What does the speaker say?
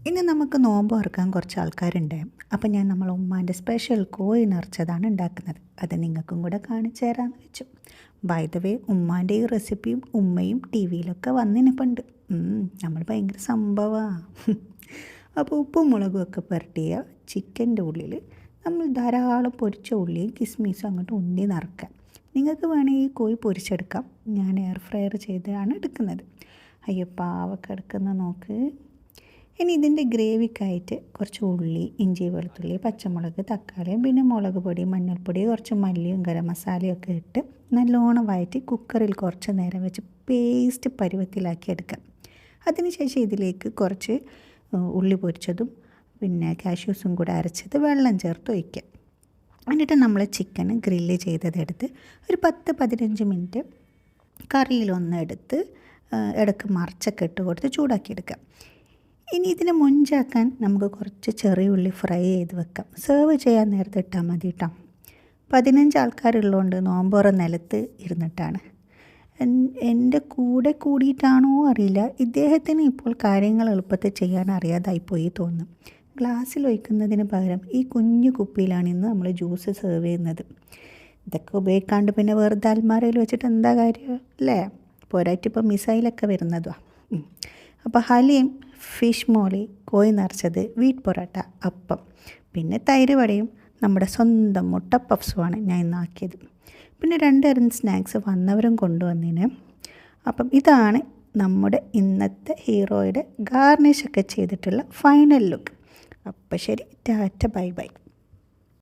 ഇനി നമുക്ക് നോമ്പ് തുറക്കാൻ കുറച്ച് ആൾക്കാരുണ്ട്. അപ്പം ഞാൻ നമ്മളെ ഉമ്മാൻ്റെ സ്പെഷ്യൽ കോഴി നിറച്ചതാണ് ഉണ്ടാക്കുന്നത്. അത് നിങ്ങൾക്കും കൂടെ കാണിച്ചു തരാമെന്ന് വെച്ചു. ബൈ ദ വേ, ഉമ്മാൻ്റെ ഈ റെസിപ്പിയും ഉമ്മയും ടി വിയിലൊക്കെ വന്നിനിപ്പുണ്ട്. നമ്മൾ ഭയങ്കര സംഭവമാണ്. അപ്പോൾ ഉപ്പും മുളകും ഒക്കെ പുരട്ടിയ ചിക്കൻ്റെ ഉള്ളിൽ നമ്മൾ ധാരാളം പൊരിച്ച ഉള്ളിയും കിസ്മിസും അങ്ങോട്ട് ഉണ്ടി നിറക്കാം. നിങ്ങൾക്ക് വേണമെങ്കിൽ ഈ കോഴി പൊരിച്ചെടുക്കാം. ഞാൻ എയർ ഫ്രയർ ചെയ്താണ് എടുക്കുന്നത്. അയ്യോ പാവൊക്കെ എടുക്കുന്ന നോക്ക്. ഇനി ഇതിൻ്റെ ഗ്രേവിക്കായിട്ട് കുറച്ച് ഉള്ളി, ഇഞ്ചി, വെളുത്തുള്ളി, പച്ചമുളക്, തക്കാളിയും പിന്നെ മുളക് പൊടി, മഞ്ഞൾപ്പൊടി, കുറച്ച് മല്ലിയും ഗരം മസാലയും ഒക്കെ ഇട്ട് നല്ലോണം വഴറ്റി കുക്കറിൽ കുറച്ച് നേരം വെച്ച് പേസ്റ്റ് പരുവത്തിലാക്കി എടുക്കാം. അതിനുശേഷം ഇതിലേക്ക് കുറച്ച് ഉള്ളി പൊരിച്ചതും പിന്നെ കാഷ്യൂസും കൂടെ അരച്ചത് വെള്ളം ചേർത്ത് ഒഴിക്കാം. എന്നിട്ട് നമ്മൾ ചിക്കൻ ഗ്രില്ല് ചെയ്തതെടുത്ത് ഒരു 10-15 മിനിറ്റ് കറിയിലൊന്നെടുത്ത് ഇടയ്ക്ക് മറിച്ചൊക്കെ ഇട്ട് കൊടുത്ത് ചൂടാക്കിയെടുക്കാം. ഇനി ഇതിനെ മൊഞ്ചാക്കാൻ നമുക്ക് കുറച്ച് ചെറിയ ഉള്ളി ഫ്രൈ ചെയ്ത് വെക്കാം. സെർവ് ചെയ്യാൻ നേരത്തെ ഇട്ടാൽ മതി കേട്ടോ. 15 ആൾക്കാരുള്ളതുകൊണ്ട് നോമ്പോറ നിലത്ത് ഇരുന്നിട്ടാണ്. എൻ്റെ കൂടെ കൂടിയിട്ടാണോ അറിയില്ല, ഇദ്ദേഹത്തിന് ഇപ്പോൾ കാര്യങ്ങൾ എളുപ്പത്തിൽ ചെയ്യാൻ അറിയാതായിപ്പോയി തോന്നും. ഗ്ലാസ്സിൽ ഒഴിക്കുന്നതിന് പകരം ഈ കുഞ്ഞു കുപ്പിയിലാണ് ഇന്ന് നമ്മൾ ജ്യൂസ് സെർവ് ചെയ്യുന്നത്. ഇതൊക്കെ ഉപയോഗിക്കാണ്ട് പിന്നെ വെറുതെ അൽമാരയിൽ വെച്ചിട്ട് എന്താ കാര്യം അല്ലേ? പോരായിട്ട് ഇപ്പോൾ മിസൈലൊക്കെ വരുന്നതുമാണ്. അപ്പോൾ ഹലിയും ഫിഷ് മോളി, കോഴി നിറച്ചത്, വീറ്റ് പൊറോട്ട, അപ്പം, പിന്നെ തൈര് വടയും നമ്മുടെ സ്വന്തം മുട്ട പഫ്സുമാണ് ഞാൻ ഇന്നാക്കിയത്. പിന്നെ 2 സ്നാക്സ് വന്നവരും കൊണ്ടുവന്നതിന്. അപ്പം ഇതാണ് നമ്മുടെ ഇന്നത്തെ ഹീറോയുടെ ഗാർണിഷൊക്കെ ചെയ്തിട്ടുള്ള ഫൈനൽ ലുക്ക്. അപ്പം ശരി, ടാറ്റ, ബൈ ബൈ.